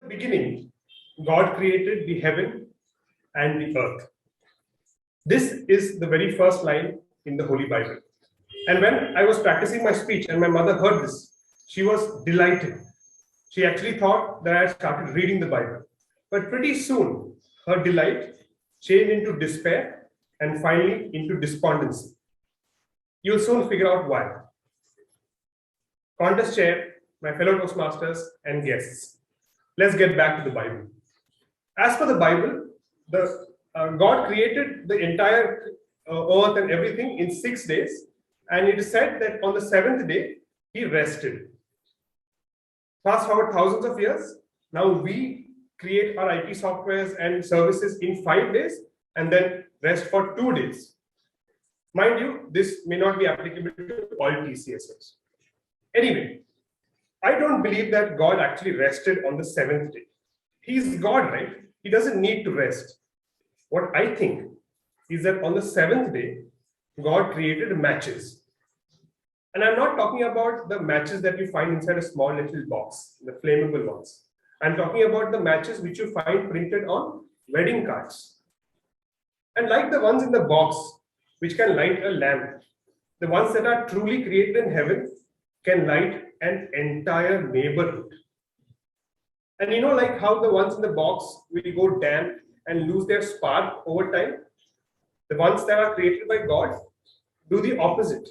beginning, God created the heaven and the earth. This is the very first line in the Holy Bible. And when I was practicing my speech and my mother heard this, she was delighted. She actually thought that I had started reading the Bible. But pretty soon, her delight changed into despair and finally into despondency. You'll soon figure out why. Contest chair, my fellow Toastmasters, and guests. Let's get back to the Bible. As for the Bible, God created the entire earth and everything in 6 days, and it is said that on the seventh day, he rested. Fast forward thousands of years, now we create our IT softwares and services in 5 days and then rest for 2 days. Mind you, this may not be applicable to all TCSers. Anyway, I don't believe that God actually rested on the seventh day. He's God, right? He doesn't need to rest. What I think is that on the seventh day, God created matches. And I'm not talking about the matches that you find inside a small little box, the flammable ones. I'm talking about the matches which you find printed on wedding cards. And like the ones in the box, which can light a lamp, the ones that are truly created in heaven can light an entire neighborhood. And you know, like how the ones in the box will go damp and lose their spark over time, the ones that are created by God do the opposite.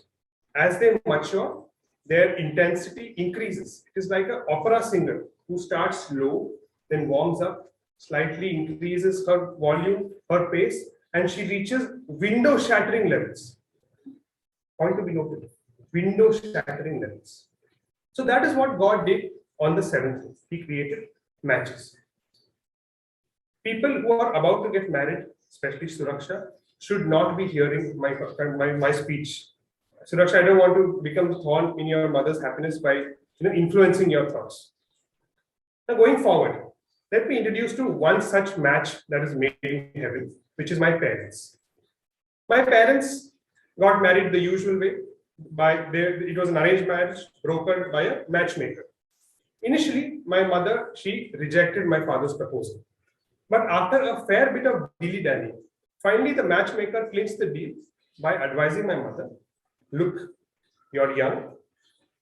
As they mature, their intensity increases. It is like an opera singer who starts low, then warms up, slightly increases her volume, her pace, and she reaches window-shattering levels. Point to be noted, window-shattering levels. So that is what God did on the seventh day. He created matches. People who are about to get married, especially Suraksha, should not be hearing my speech. Suraksha, I don't want to become the thorn in your mother's happiness by influencing your thoughts. Now going forward, let me introduce to one such match that is made in heaven, which is my parents. My parents got married the usual way. It was an arranged marriage brokered by a matchmaker. Initially, my mother, she rejected my father's proposal. But after a fair bit of dilly-dallying, finally the matchmaker clinched the deal by advising my mother, look, you're young,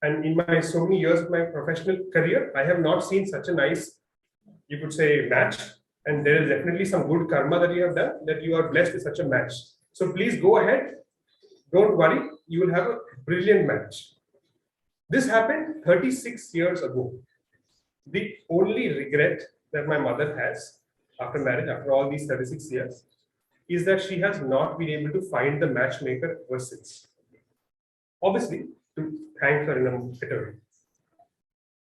and in my so many years of my professional career, I have not seen such a nice, you could say, match. And there is definitely some good karma that you have done, that you are blessed with such a match. So please go ahead. Don't worry, you will have a brilliant match. This happened 36 years ago. The only regret that my mother has after marriage, after all these 36 years, is that she has not been able to find the matchmaker ever since. Obviously, to thank her in a better way.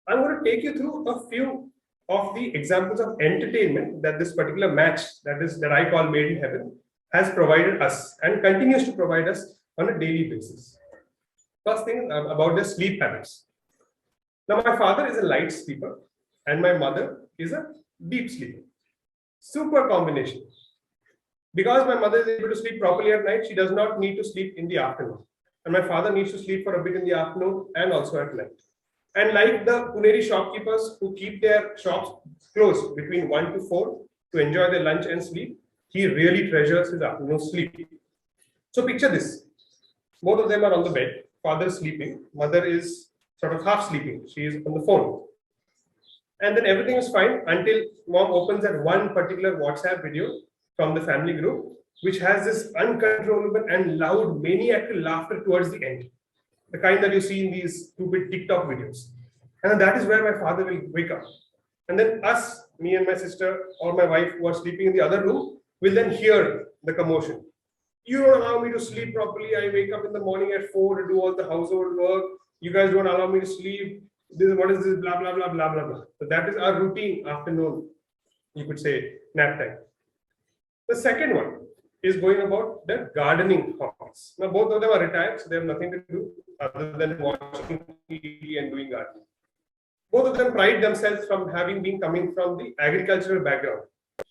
I'm going to take you through a few of the examples of entertainment that this particular match, that I call Made in Heaven, has provided us and continues to provide us on a daily basis. First thing about the sleep habits. Now, my father is a light sleeper and my mother is a deep sleeper. Super combination. Because my mother is able to sleep properly at night, she does not need to sleep in the afternoon. And my father needs to sleep for a bit in the afternoon and also at night. And like the Puneri shopkeepers who keep their shops closed between 1 to 4 to enjoy their lunch and sleep, he really treasures his afternoon sleep. So picture this. Both of them are on the bed. Father is sleeping. Mother is sort of half sleeping. She is on the phone. And then everything is fine until mom opens that one particular WhatsApp video from the family group, which has this uncontrollable and loud maniacal laughter towards the end. The kind that you see in these stupid TikTok videos. And that is where my father will wake up. And then us, me and my sister or my wife who are sleeping in the other room, will then hear the commotion. You don't allow me to sleep properly. I wake up in the morning at 4 to do all the household work. You guys don't allow me to sleep. What is this? Blah, blah, blah, blah, blah, blah. So that is our routine afternoon, you could say, nap time. The second one is going about the gardening hobbies. Now, both of them are retired, so they have nothing to do other than watching TV and doing gardening. Both of them pride themselves from having been coming from the agricultural background.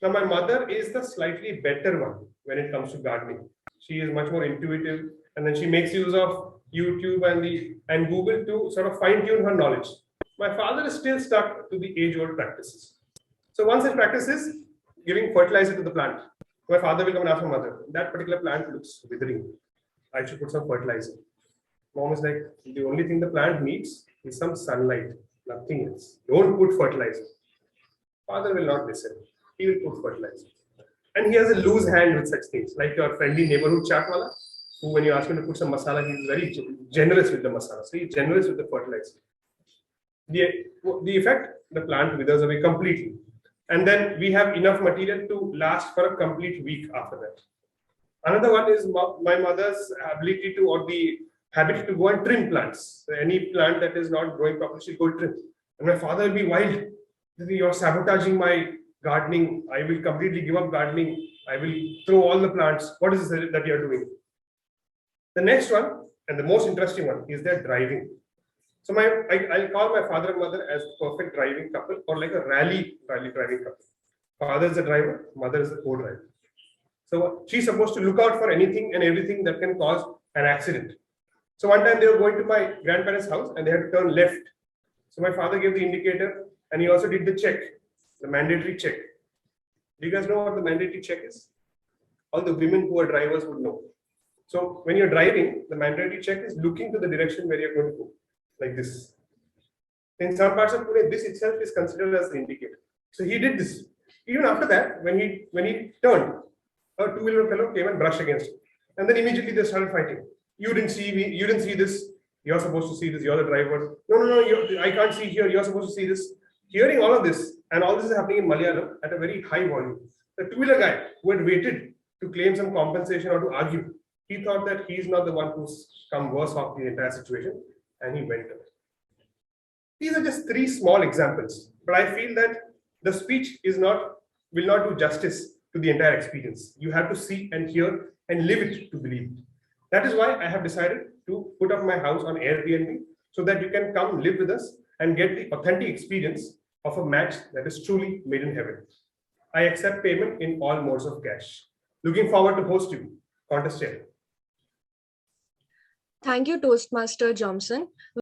Now, my mother is the slightly better one when it comes to gardening. She is much more intuitive, and then she makes use of YouTube and Google to sort of fine-tune her knowledge. My father is still stuck to the age-old practices. So one such practice is giving fertilizer to the plant. My father will come and ask my mother, that particular plant looks withering. I should put some fertilizer. Mom is like, the only thing the plant needs is some sunlight, nothing else. Don't put fertilizer. Father will not listen. He will put fertilizer. And he has a loose hand with such things, like your friendly neighborhood chat wala, who when you ask him to put some masala, he's very generous with the masala. So he's generous with the fertilizer. The effect, the plant withers away completely. And then we have enough material to last for a complete week after that. Another one is my mother's ability to, or the habit to go and trim plants. So any plant that is not growing properly, she'll go trim. And my father will be wild. You're sabotaging my gardening. I will completely give up gardening. I will throw all the plants. What is this that you're doing? The next one, and the most interesting one, is their driving. So I'll call my father and mother as the perfect driving couple, or like a rally driving couple. Father is the driver, mother is the co-driver. So she's supposed to look out for anything and everything that can cause an accident. So one time they were going to my grandparents' house and they had to turn left. So my father gave the indicator and he also did the check, the mandatory check. Do you guys know what the mandatory check is? All the women who are drivers would know. So when you're driving, the mandatory check is looking to the direction where you're going to go, like this. In some parts of Pune, this itself is considered as the indicator. So he did this. Even after that, when he turned, a two-wheeler fellow came and brushed against him. And then immediately they started fighting. You didn't see me, you didn't see this, you're supposed to see this, you're the driver. No, I can't see here, you're supposed to see this. Hearing all of this, and all this is happening in Malayalam at a very high volume. The two-wheeler guy who had waited to claim some compensation or to argue, he thought that he's not the one who's come worse off the entire situation, and he went away. These are just three small examples, but I feel that the speech will not do justice to the entire experience. You have to see and hear and live it to believe it. That is why I have decided to put up my house on Airbnb so that you can come live with us and get the authentic experience of a match that is truly made in heaven. I accept payment in all modes of cash. Looking forward to host you. Contest chair. Thank you, Toastmaster Johnson.